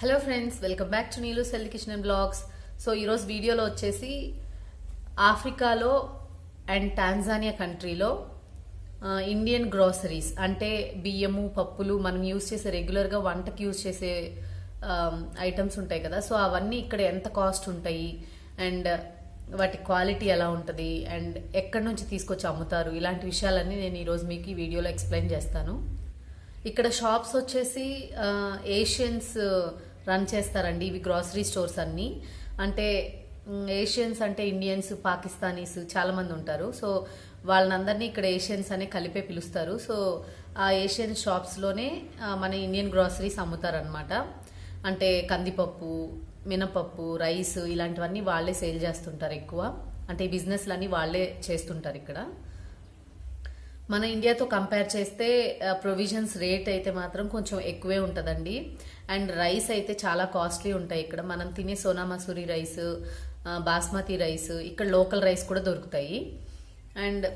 Hello friends, welcome back to Neelu Selli kitchen and blogs. So ఈరోజు వీడియోలో వచ్చేసి ఆఫ్రికాలో అండ్ టాంజానియా కంట్రీలో ఇండియన్ గ్రోసరీస్ అంటే బియ్యము, పప్పులు మనం యూజ్ చేసే రెగ్యులర్గా వంటకి యూజ్ చేసే ఐటమ్స్ ఉంటాయి కదా. సో అవన్నీ ఇక్కడ ఎంత కాస్ట్ ఉంటాయి అండ్ వాటి క్వాలిటీ ఎలా ఉంటుంది అండ్ ఎక్కడి నుంచి తీసుకొచ్చి అమ్ముతారు, ఇలాంటి విషయాలన్నీ నేను ఈరోజు మీకు ఈ వీడియోలో ఎక్స్ప్లెయిన్ చేస్తాను. ఇక్కడ షాప్స్ వచ్చేసి ఏషియన్స్ రన్ చేస్తారండి. ఇవి గ్రాసరీ స్టోర్స్ అన్నీ. అంటే ఏషియన్స్ అంటే ఇండియన్స్, పాకిస్తానీస్ చాలా మంది ఉంటారు. సో వాళ్ళందరినీ ఇక్కడ ఏషియన్స్ అనే కలిపే పిలుస్తారు. సో ఆ ఏషియన్ షాప్స్లోనే మన ఇండియన్ గ్రాసరీస్ అమ్ముతారనమాట. అంటే కందిపప్పు, మినపప్పు, రైస్ ఇలాంటివన్నీ వాళ్ళే సేల్ చేస్తుంటారు ఎక్కువ. అంటే ఈ బిజినెస్లన్నీ వాళ్ళే చేస్తుంటారు ఇక్కడ. మన ఇండియాతో కంపేర్ చేస్తే ప్రొవిజన్స్ రేట్ అయితే మాత్రం కొంచెం ఎక్కువే ఉంటుందండి. అండ్ రైస్ అయితే చాలా కాస్ట్లీ ఉంటాయి ఇక్కడ. మనం తినే సోనా మసూరి రైస్, బాస్మతి రైస్, ఇక్కడ లోకల్ రైస్ కూడా దొరుకుతాయి. అండ్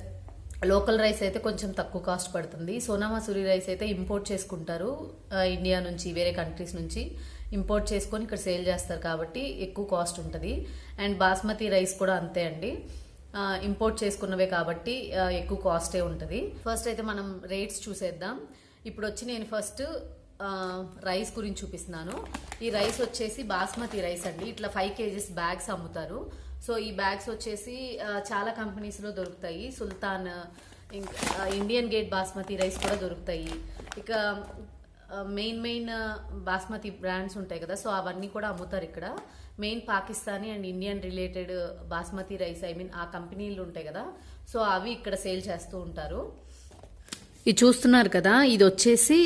లోకల్ రైస్ అయితే కొంచెం తక్కువ కాస్ట్ పడుతుంది. సోనా మసూరి రైస్ అయితే ఇంపోర్ట్ చేసుకుంటారు ఇండియా నుంచి, వేరే కంట్రీస్ నుంచి ఇంపోర్ట్ చేసుకొని ఇక్కడ సేల్ చేస్తారు కాబట్టి ఎక్కువ కాస్ట్ ఉంటుంది. అండ్ బాస్మతి రైస్ కూడా అంతే అండి, ఇంపోర్ట్ చేసుకున్నవే కాబట్టి ఎక్కువ కాస్టే ఉంటుంది. ఫస్ట్ అయితే మనం రేట్స్ చూసేద్దాం. ఇప్పుడు వచ్చి నేను ఫస్ట్ రైస్ గురించి చూపిస్తున్నాను. ఈ రైస్ వచ్చేసి బాస్మతి రైస్ అండి. ఇట్లా 5 kgs బ్యాగ్స్ అమ్ముతారు. సో ఈ బ్యాగ్స్ వచ్చేసి చాలా కంపెనీస్లో దొరుకుతాయి. సుల్తాన్, ఇండియన్ గేట్ బాస్మతి రైస్ కూడా దొరుకుతాయి. ఇక మెయిన్ బాస్మతి బ్రాండ్స్ ఉంటాయి కదా, సో అవన్నీ కూడా అమ్ముతారు ఇక్కడ. Main Pakistani and Indian related basmati rice, ఆ కంపెనీలు ఉంటాయి కదా, సో అవి ఇక్కడ సేల్ చేస్తూ ఉంటారు. ఇది చూస్తున్నారు కదా, ఇది వచ్చేసి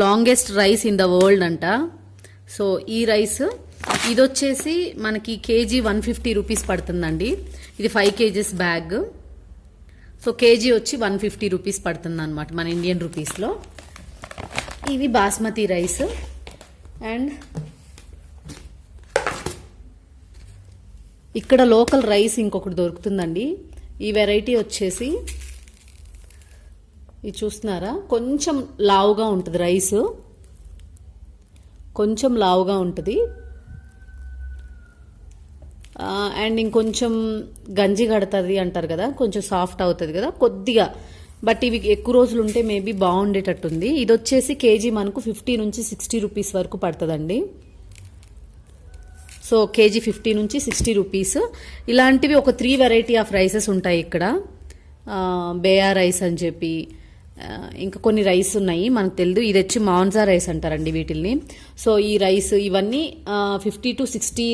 longest rice in the world అంట. సో ఈ రైస్ ఇది వచ్చేసి మనకి కేజీ 150 రూపీస్ పడుతుందండి. ఇది 5 kgs బ్యాగ్. సో కేజీ వచ్చి 150 రూపీస్ పడుతుంది అనమాట మన ఇండియన్ రూపీస్లో. ఇవి బాస్మతి రైస్. అండ్ ఇక్కడ లోకల్ రైస్ ఇంకొకటి దొరుకుతుందండి. ఈ వెరైటీ వచ్చేసి ఇది చూస్తున్నారా, కొంచెం లావుగా ఉంటుంది రైస్, కొంచెం లావుగా ఉంటుంది. అండ్ ఇంకొంచెం గంజి కడుతుంది అంటారు కదా, కొంచెం సాఫ్ట్ అవుతుంది కదా కొద్దిగా. బట్ ఇవి ఎక్కువ రోజులు ఉంటే మేబీ బాగుండేటట్టుంది. ఇది వచ్చేసి కేజీ మనకు 50 నుంచి 60 రూపీస్ వరకు పడుతుందండి. సో కేజీ 50 నుంచి 60 రూపీస్. ఇలాంటివి ఒక 3 వెరైటీ ఆఫ్ రైసెస్ ఉంటాయి ఇక్కడ. బేయా రైస్ అని చెప్పి ఇంకా కొన్ని రైస్ ఉన్నాయి, మనకు తెలియదు. ఇది వచ్చి మాన్జా రైస్ అంటారండి వీటిల్ని. సో ఈ రైస్ ఇవన్నీ 50 to 60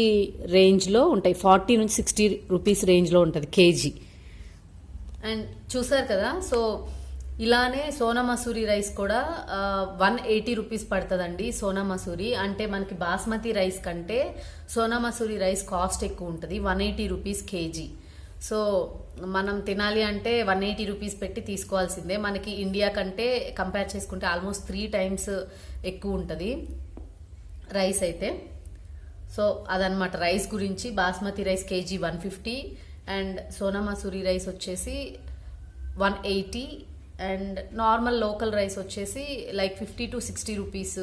రేంజ్లో ఉంటాయి. 40 నుంచి 60 రూపీస్ రేంజ్లో ఉంటుంది కేజీ. అండ్ చూసారు కదా, సో ఇలానే సోనా మసూరి రైస్ కూడా 180 రూపీస్ పడుతుందండి. సోనా మసూరి అంటే మనకి బాస్మతి రైస్ కంటే సోనా మసూరి రైస్ కాస్ట్ ఎక్కువ ఉంటుంది. 180 రూపీస్ కేజీ. సో మనం తినాలి అంటే 180 రూపీస్ పెట్టి తీసుకోవాల్సిందే. మనకి ఇండియా కంటే కంపేర్ చేసుకుంటే ఆల్మోస్ట్ 3 times ఎక్కువ ఉంటుంది రైస్ అయితే. సో అదనమాట రైస్ గురించి. Basmati rice KG 150 and Sona Masuri rice వచ్చేసి 180 అండ్ నార్మల్ లోకల్ రైస్ వచ్చేసి లైక్ 50 to 60 రూపీస్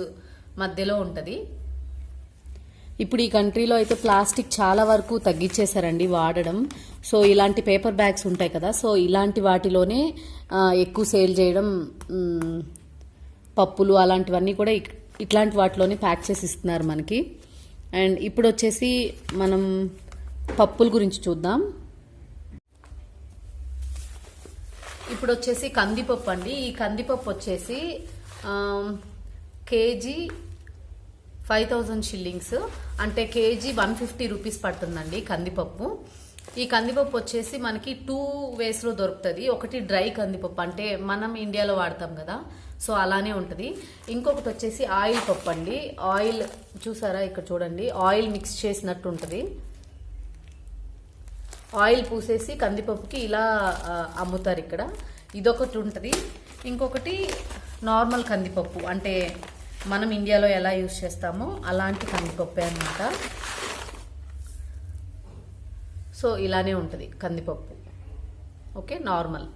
మధ్యలో ఉంటుంది. ఇప్పుడు ఈ కంట్రీలో అయితే ప్లాస్టిక్ చాలా వరకు తగ్గించేశారండి వాడడం. సో ఇలాంటి పేపర్ బ్యాగ్స్ ఉంటాయి కదా, సో ఇలాంటి వాటిలోనే ఎక్కువ సేల్ చేయడం. పప్పులు అలాంటివన్నీ కూడా ఇట్లాంటి వాటిలోనే ప్యాక్ చేసి ఇస్తున్నారు మనకి. అండ్ ఇప్పుడు వచ్చేసి మనం పప్పుల గురించి చూద్దాం. ఇప్పుడు వచ్చేసి కందిపప్పు అండి. ఈ కందిపప్పు వచ్చేసి కేజీ 5000 shillings అంటే కేజీ 150 రూపీస్ పడుతుందండి కందిపప్పు. ఈ కందిపప్పు వచ్చేసి మనకి 2 waysలో దొరుకుతుంది. ఒకటి డ్రై కందిపప్పు అంటే మనం ఇండియాలో వాడతాం కదా, సో అలానే ఉంటుంది. ఇంకొకటి వచ్చేసి ఆయిల్ పప్పు అండి. ఆయిల్ చూసారా, ఇక్కడ చూడండి, ఆయిల్ మిక్స్ చేసినట్టు ఉంటుంది. ఆయిల్ పూసేసి కందిపప్పుకి ఇలా అమ్ముతారు ఇక్కడ. ఇదొకటి ఉంటుంది. ఇంకొకటి నార్మల్ కందిపప్పు అంటే మనం ఇండియాలో ఎలా యూజ్ చేస్తామో అలాంటి కందిపప్పే అన్నమాట. సో ఇలానే ఉంటుంది కందిపప్పు. Okay, normal.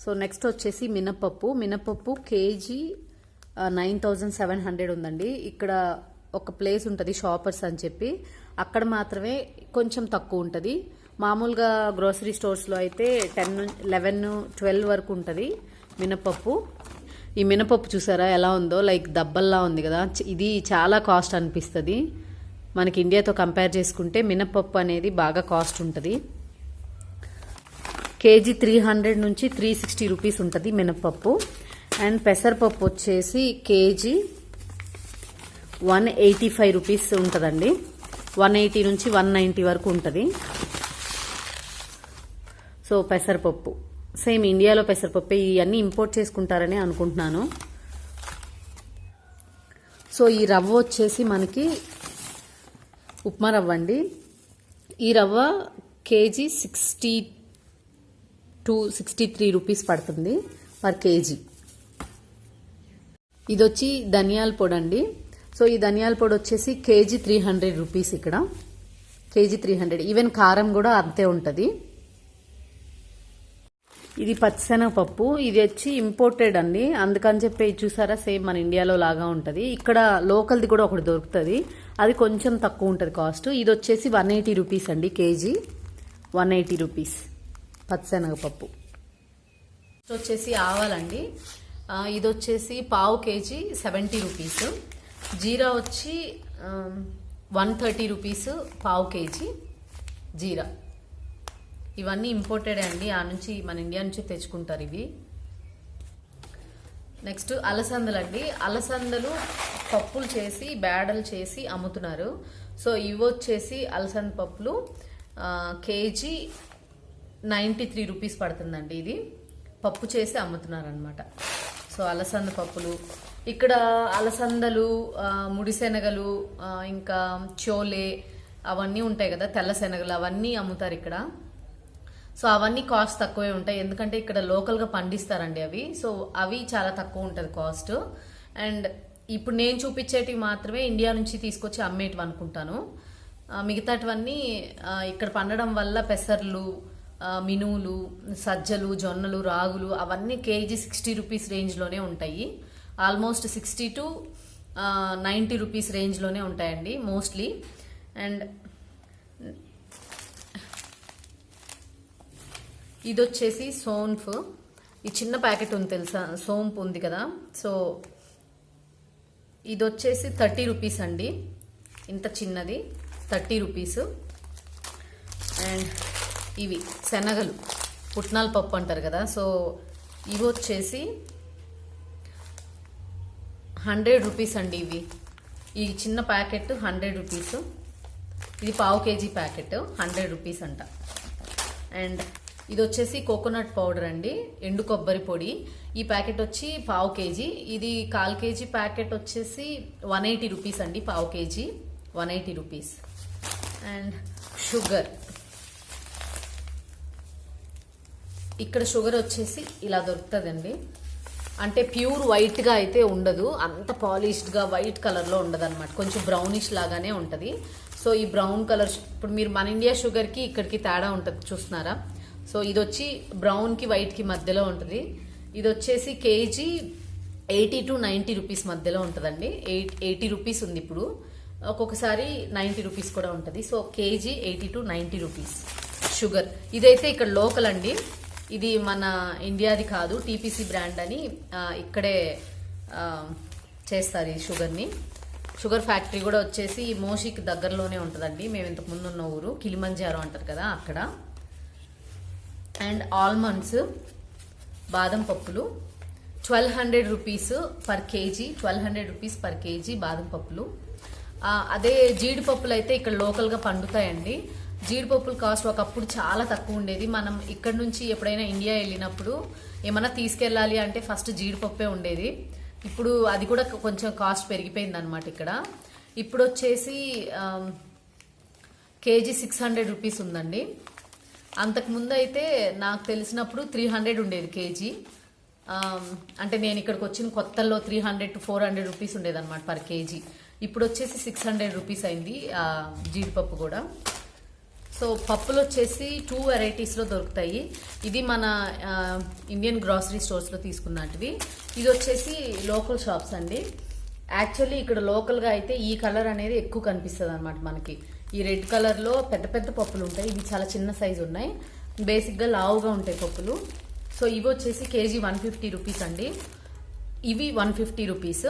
సో నెక్స్ట్ వచ్చేసి మినపప్పు కేజీ 9700 ఉందండి. ఇక్కడ ఒక ప్లేస్ ఉంటుంది షాపర్స్ అని చెప్పి, అక్కడ మాత్రమే కొంచెం తక్కువ ఉంటుంది. మామూలుగా గ్రోసరీ స్టోర్స్లో అయితే 10, 11, 12 వరకు ఉంటుంది మినపప్పు. ఈ మినపప్పు చూసారా ఎలా ఉందో, లైక్ దబ్బల్లా ఉంది కదా. ఇది చాలా కాస్ట్ అనిపిస్తుంది మనకి ఇండియాతో కంపేర్ చేసుకుంటే. మినపప్పు అనేది బాగా కాస్ట్ ఉంటుంది. కేజీ 300 నుంచి 360 రూపీస్ ఉంటుంది మినపప్పు. అండ్ పెసరపప్పు వచ్చేసి కేజీ 185 రూపీస్ ఉంటుందండి. 180 నుంచి 190 వరకు ఉంటుంది. సో పెసరపప్పు సేమ్ ఇండియాలో పెసరపప్పు, ఇవన్నీ ఇంపోర్ట్ చేసుకుంటారని అనుకుంటున్నాను. సో ఈ రవ్వ వచ్చేసి మనకి ఉప్మా రవ్వ అండి. ఈ రవ్వ కేజీ 60 to 63 రూపీస్ పడుతుంది పర్ కేజీ. ఇది వచ్చి ధనియాల పొడి అండి. సో ఈ ధనియాల పొడి వచ్చేసి కేజీ 300 రూపీస్. ఇక్కడ కేజీ 300. ఈవెన్ కారం కూడా అంతే ఉంటుంది. ఇది పచ్చిశనగపప్పు, ఇది వచ్చి ఇంపోర్టెడ్ అండి. అందుకని చెప్పి చూసారా సేమ్ మన ఇండియాలో లాగా ఉంటుంది. ఇక్కడ లోకల్ది కూడా ఒకటి దొరుకుతుంది, అది కొంచెం తక్కువ ఉంటుంది కాస్ట్. ఇది వచ్చేసి 180 రూపీస్ అండి కేజీ. 180 రూపీస్ పచ్చిశనగపప్పు. వచ్చేసి ఆవాలండి. ఇది వచ్చేసి పావు కేజీ 70 రూపీస్. జీరా వచ్చి 130 రూపీస్ పావు కేజీ జీరా. ఇవన్నీ ఇంపోర్టెడ్ అండి, ఆ నుంచి మన ఇండియా నుంచి తెచ్చుకుంటారు ఇవి. నెక్స్ట్ అలసందలు అండి. అలసందలు పప్పులు చేసి బేడలు చేసి అమ్ముతున్నారు. సో ఇవి వచ్చేసి అలసంద పప్పులు కేజీ 93 రూపీస్ పడుతుందండి. ఇది పప్పు చేసి అమ్ముతున్నారు అనమాట. సో అలసంద పప్పులు ఇక్కడ అలసందలు, ముడిశెనగలు, ఇంకా చోలే అవన్నీ ఉంటాయి కదా, తెల్ల శనగలు, అవన్నీ అమ్ముతారు ఇక్కడ. సో అవన్నీ కాస్ట్ తక్కువే ఉంటాయి, ఎందుకంటే ఇక్కడ లోకల్గా పండిస్తారండి అవి. సో అవి చాలా తక్కువ ఉంటుంది కాస్ట్. అండ్ ఇప్పుడు నేను చూపించేటివి మాత్రమే ఇండియా నుంచి తీసుకొచ్చి అమ్మేటివి అనుకుంటాను. మిగతాటివన్నీ ఇక్కడ పండడం వల్ల పెసర్లు, మినువులు, సజ్జలు, జొన్నలు, రాగులు అవన్నీ కేజీ 60 రూపీస్ రేంజ్లోనే ఉంటాయి. ఆల్మోస్ట్ 60 to 90 రూపీస్ రేంజ్లోనే ఉంటాయండి మోస్ట్లీ. అండ్ ఇది వచ్చేసి సోంపు. ఈ చిన్న ప్యాకెట్ ఉంది తెలుసా, సోంపు ఉంది కదా. సో ఇది వచ్చేసి 30 రూపీస్ అండి, ఇంత చిన్నది 30 రూపీస్. అండ్ ఇవి శనగలు, పుట్నాల పప్పు అంటారు కదా. సో ఇవి వచ్చేసి 100 రూపీస్ అండి. ఇవి ఈ చిన్న ప్యాకెట్ 100 రూపీస్. ఇది పావు కేజీ ప్యాకెట్ 100 రూపీస్ అంట. అండ్ ఇది వచ్చేసి కోకోనట్ పౌడర్ అండి, ఎండు కొబ్బరి పొడి. ఈ ప్యాకెట్ వచ్చి పావు కేజీ. ఇది 1/4 కేజీ ప్యాకెట్ వచ్చేసి 180 రూపీస్ అండి, పావు కేజీ 180 రూపీస్. అండ్ షుగర్, ఇక్కడ షుగర్ వచ్చేసి ఇలా దొరుకుతుందండి. అంటే ప్యూర్ వైట్గా అయితే ఉండదు, అంత పాలిష్డ్గా వైట్ కలర్లో ఉండదు అనమాట, కొంచెం బ్రౌనిష్ లాగానే ఉంటుంది. సో ఈ బ్రౌన్ కలర్, ఇప్పుడు మీరు మన ఇండియా షుగర్కి ఇక్కడికి తేడా ఉంటుంది చూస్తున్నారా. సో ఇది వచ్చి బ్రౌన్కి వైట్కి మధ్యలో ఉంటుంది. ఇది వచ్చేసి కేజీ 80 to 90 రూపీస్ మధ్యలో ఉంటుందండి. 80 రూపీస్ ఉంది ఇప్పుడు, ఒక్కొక్కసారి 90 రూపీస్ కూడా ఉంటుంది. So KG 80 to 90 rupees sugar. ఇదైతే ఇక్కడ లోకల్ అండి, ఇది మన ఇండియాది కాదు, టీపీసీ బ్రాండ్ అని ఇక్కడే చేస్తారు ఈ షుగర్ని. షుగర్ ఫ్యాక్టరీ కూడా వచ్చేసి మోషికి దగ్గరలోనే ఉంటుందండి. మేము ఇంతకు ముందు ఉన్న ఊరు కిలిమంజారో అంటారు కదా, అక్కడ. అండ్ ఆల్మండ్స్, బాదం పప్పులు 1200 rupees per KG. 1200 rupees per KG బాదం పప్పులు. అదే జీడిపప్పులు అయితే ఇక్కడ లోకల్గా పండుతాయండి. జీడిపప్పుల కాస్ట్ ఒకప్పుడు చాలా తక్కువ ఉండేది. మనం ఇక్కడ నుంచి ఎప్పుడైనా ఇండియా వెళ్ళినప్పుడు ఏమైనా తీసుకెళ్ళాలి అంటే ఫస్ట్ జీడిపప్పే ఉండేది. ఇప్పుడు అది కూడా కొంచెం కాస్ట్ పెరిగిపోయింది అనమాట ఇక్కడ. ఇప్పుడు వచ్చేసి కేజీ 600 రూపీస్ ఉందండి. అంతకుముందు అయితే నాకు తెలిసినప్పుడు 300 ఉండేది కేజీ. అంటే నేను ఇక్కడికి వచ్చిన కొత్తల్లో 300 to 400 రూపీస్ ఉండేది అనమాట పర్ కేజీ. ఇప్పుడు వచ్చేసి 600 రూపీస్ అయింది జీడిపప్పు కూడా. సో పప్పులు వచ్చేసి 2 వెరైటీస్లో దొరుకుతాయి. ఇది మన ఇండియన్ గ్రాసరీ స్టోర్స్లో తీసుకున్నటివి. ఇది వచ్చేసి లోకల్ షాప్స్ అండి. యాక్చువల్లీ ఇక్కడ లోకల్గా అయితే ఈ కలర్ అనేది ఎక్కువ కనిపిస్తుంది అనమాట మనకి. ఈ రెడ్ కలర్లో పెద్ద పెద్ద పప్పులు ఉంటాయి. ఇవి చాలా చిన్న సైజు ఉన్నాయి. బేసిక్గా లావుగా ఉంటాయి పప్పులు. సో ఇవి వచ్చేసి కేజీ 150 రూపీస్ అండి. ఇవి 150 రూపీస్.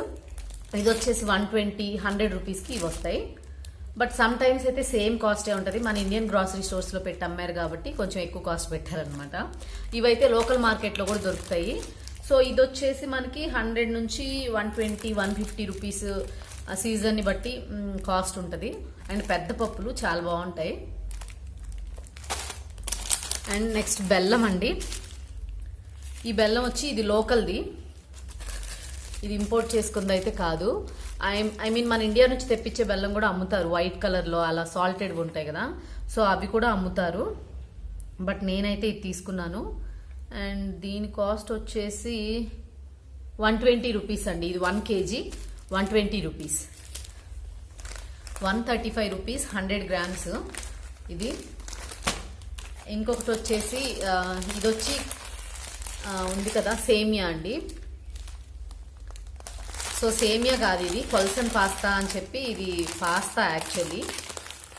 ఇది వచ్చేసి 120, 100 రూపీస్కి ఇవి వస్తాయి. బట్ సమ్ టైమ్స్ అయితే సేమ్ కాస్టే ఉంటుంది. మన ఇండియన్ గ్రాసరీ స్టోర్స్లో పెట్టి అమ్మారు కాబట్టి కొంచెం ఎక్కువ కాస్ట్ పెట్టారనమాట. ఇవైతే లోకల్ మార్కెట్లో కూడా దొరుకుతాయి. సో ఇది వచ్చేసి మనకి 100 నుంచి 120, 150 రూపీస్ సీజన్ని బట్టి కాస్ట్ ఉంటుంది. అండ్ పెద్ద పప్పులు చాలా బాగుంటాయి. అండ్ నెక్స్ట్ బెల్లం అండి. ఈ బెల్లం వచ్చి ఇది లోకల్ది, ఇది ఇంపోర్ట్ చేసుకుంది అయితే కాదు. ఐ మీన్ మన ఇండియా నుంచి తెప్పించే బెల్లం కూడా అమ్ముతారు, వైట్ కలర్లో అలా సాల్టెడ్ ఉంటాయి కదా, సో అవి కూడా అమ్ముతారు. బట్ నేనైతే ఇది తీసుకున్నాను. అండ్ దీని కాస్ట్ వచ్చేసి 120 రూపీస్ అండి. ఇది 1 కేజీ 120 రూపీస్. 135 రూపీస్ 100 గ్రామ్స్ ఇది. ఇంకొకటి వచ్చేసి ఇది వచ్చి ఉంది కదా సేమియా అండి. సో సేమియా కాదు, ఇది కొల్సన్ పాస్తా అని చెప్పి, ఇది పాస్తా యాక్చువల్లీ.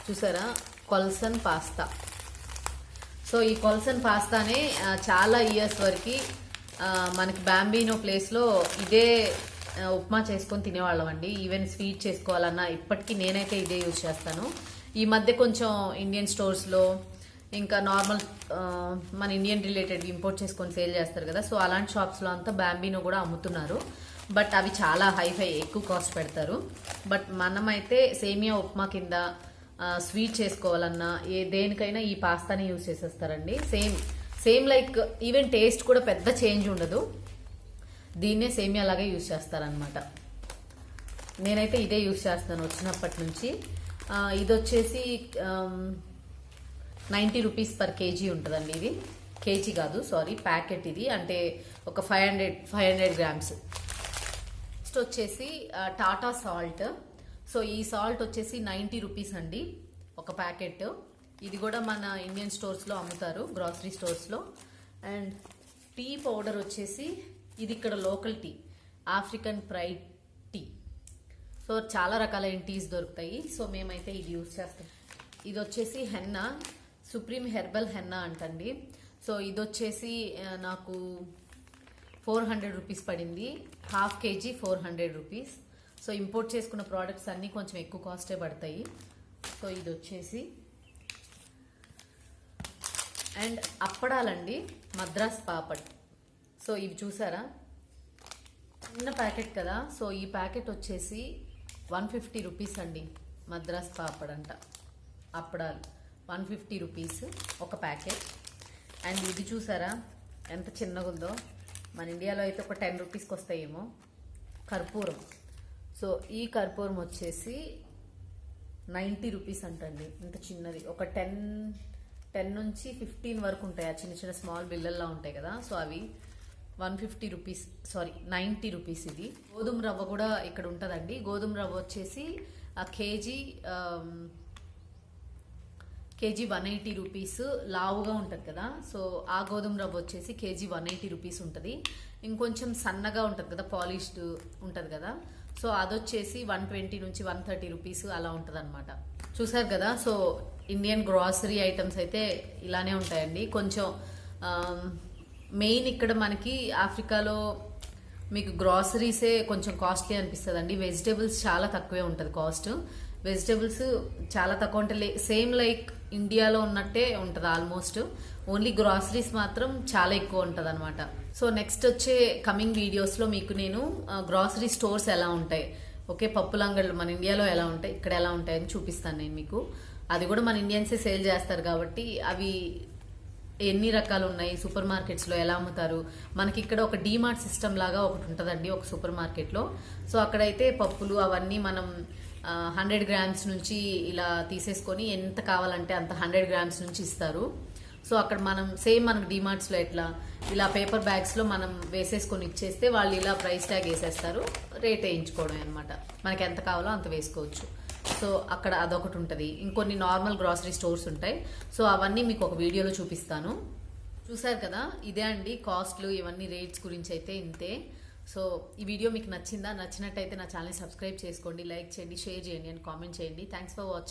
చూసారా, కొల్సన్ పాస్తా. సో ఈ కొల్సన్ పాస్తానే చాలా ఇయర్స్ వరకు మనకి బాంబినో ప్లేస్లో ఇదే ఉప్మా చేసుకొని తినేవాళ్ళం అండి. ఈవెన్ స్వీట్ చేసుకోవాలన్నా ఇప్పటికీ నేనైతే ఇదే యూజ్ చేస్తాను. ఈ మధ్య కొంచెం ఇండియన్ స్టోర్స్లో ఇంకా నార్మల్ మన ఇండియన్ రిలేటెడ్ ఇంపోర్ట్ చేసుకొని సేల్ చేస్తారు కదా, సో అలాంటి షాప్స్లో అంతా బాంబినో కూడా అమ్ముతున్నారు. బట్ అవి చాలా హైఫై ఎక్కువ కాస్ట్ పెడతారు. బట్ మనమైతే సేమియా ఉప్మా కింద స్వీట్ చేసుకోవాలన్నా దేనికైనా ఈ పాస్తాని యూజ్ చేసేస్తారండి. సేమ్ లైక్ ఈవెన్ టేస్ట్ కూడా పెద్ద చేంజ్ ఉండదు. దీన్నే సేమియా లాగా యూజ్ చేస్తారనమాట. నేనైతే ఇదే యూజ్ చేస్తాను వచ్చినప్పటి నుంచి. ఇది వచ్చేసి 90 రూపీస్ పర్ కేజీ ఉంటుందండి. ఇది కేజీ కాదు, సారీ, ప్యాకెట్. ఇది అంటే ఒక 500 గ్రామ్స్. నెక్స్ట్ వచ్చేసి టాటా సాల్ట్. సో ఈ సాల్ట్ వచ్చేసి 90 రూపీస్ అండి ఒక ప్యాకెట్. ఇది కూడా మన ఇండియన్ స్టోర్స్లో అమ్ముతారు, గ్రాసరీ స్టోర్స్లో. అండ్ టీ పౌడర్ వచ్చేసి ఇది ఇక్కడ local tea, African pride tea. So చాలా రకాలైన టీస్ దొరుకుతాయి. సో మేమైతే ఇది యూజ్ చేస్తాం. ఇది వచ్చేసి హెన్నా, సుప్రీం హెర్బల్ హెన్నా అంటండి. సో ఇది వచ్చేసి నాకు 400 రూపీస్ పడింది. Half KG 400 rupees. So import చేసుకున్న ప్రోడక్ట్స్ అన్నీ కొంచెం ఎక్కువ కాస్టే పడతాయి. సో ఇది వచ్చేసి అండ్ అప్పడాలండి, మద్రాస్ పాపడ్. సో ఇవి చూసారా, చిన్న ప్యాకెట్ కదా. సో ఈ ప్యాకెట్ వచ్చేసి 150 రూపీస్ అండి. మద్రాస్ పాపడ్ అంట, అప్పడాలు 150 రూపీస్ ఒక ప్యాకెట్. అండ్ ఇది చూసారా ఎంత చిన్నగా ఉందో. మన ఇండియాలో అయితే ఒక 10 రూపీస్కి వస్తాయేమో. కర్పూరం. సో ఈ కర్పూరం వచ్చేసి 90 రూపీస్ అంటండి. ఇంత చిన్నది, ఒక 10 నుంచి 15 వరకు ఉంటాయి. ఆ చిన్న చిన్న స్మాల్ బిల్లల్లా ఉంటాయి కదా, సో అవి 150 రూపీస్, సారీ 90 రూపీస్. ఇది గోధుమ రవ్వ కూడా ఇక్కడ ఉంటుందండి. గోధుమ రవ్వ వచ్చేసి కేజీ 180 రూపీస్. లావుగా ఉంటుంది కదా, సో ఆ గోధుమ రవ్వ వచ్చేసి కేజీ 180 రూపీస్ ఉంటుంది. ఇంకొంచెం సన్నగా ఉంటుంది కదా, పాలిష్డ్ ఉంటుంది కదా, సో అదొచ్చేసి 120 నుంచి 130 రూపీస్ అలా ఉంటుంది అనమాట. చూసారు కదా. సో ఇండియన్ గ్రాసరీ ఐటమ్స్ అయితే ఇలానే ఉంటాయండి. కొంచెం మెయిన్ ఇక్కడ మనకి ఆఫ్రికాలో మీకు గ్రాసరీసే కొంచెం కాస్ట్లీ అనిపిస్తుంది అండి. వెజిటేబుల్స్ చాలా తక్కువే ఉంటుంది కాస్ట్. వెజిటేబుల్స్ చాలా తక్కువ ఉంటాయి. సేమ్ లైక్ ఇండియాలో ఉన్నట్టే ఉంటుంది ఆల్మోస్ట్. ఓన్లీ గ్రాసరీస్ మాత్రం చాలా ఎక్కువ ఉంటుంది అనమాట. సో నెక్స్ట్ వచ్చే కమింగ్ వీడియోస్లో మీకు నేను గ్రాసరీ స్టోర్స్ ఎలా ఉంటాయి, ఓకే, పప్పుల అంగళ్ళు మన ఇండియాలో ఎలా ఉంటాయి, ఇక్కడ ఎలా ఉంటాయని చూపిస్తాను నేను మీకు. అది కూడా మన ఇండియన్సే సేల్ చేస్తారు కాబట్టి అవి ఎన్ని రకాలు ఉన్నాయి, సూపర్ మార్కెట్స్లో ఎలా అమ్ముతారు. మనకి ఇక్కడ ఒక డీమార్ట్ సిస్టమ్ లాగా ఒకటి ఉంటుందండి ఒక సూపర్ మార్కెట్లో. సో అక్కడైతే పప్పులు అవన్నీ మనం 100 గ్రామ్స్ నుంచి ఇలా తీసేసుకొని ఎంత కావాలంటే అంత 100 గ్రామ్స్ నుంచి ఇస్తారు. సో అక్కడ మనం సేమ్ మనకు డీమార్ట్స్లో ఎట్లా ఇలా పేపర్ బ్యాగ్స్లో మనం వేసేసుకొని ఇచ్చేస్తే వాళ్ళు ఇలా ప్రైస్ ట్యాగ్ వేసేస్తారు, రేట్ వేయించుకోవడం అనమాట. మనకి ఎంత కావాలో అంత వేసుకోవచ్చు. సో అక్కడ అదొకటి ఉంటుంది. ఇంకొన్ని నార్మల్ గ్రాసరీ స్టోర్స్ ఉంటాయి. సో అవన్నీ మీకు ఒక వీడియోలో చూపిస్తాను. చూసారు కదా, ఇదే అండి కాస్ట్లు, ఇవన్నీ రేట్స్ గురించి అయితే ఇంతే. సో ఈ వీడియో మీకు నచ్చిందా? నచ్చినట్టయితే నా ఛానల్ సబ్స్క్రైబ్ చేసుకోండి, లైక్ చేయండి, షేర్ చేయండి అండ్ కామెంట్ చేయండి. Thanks for watching.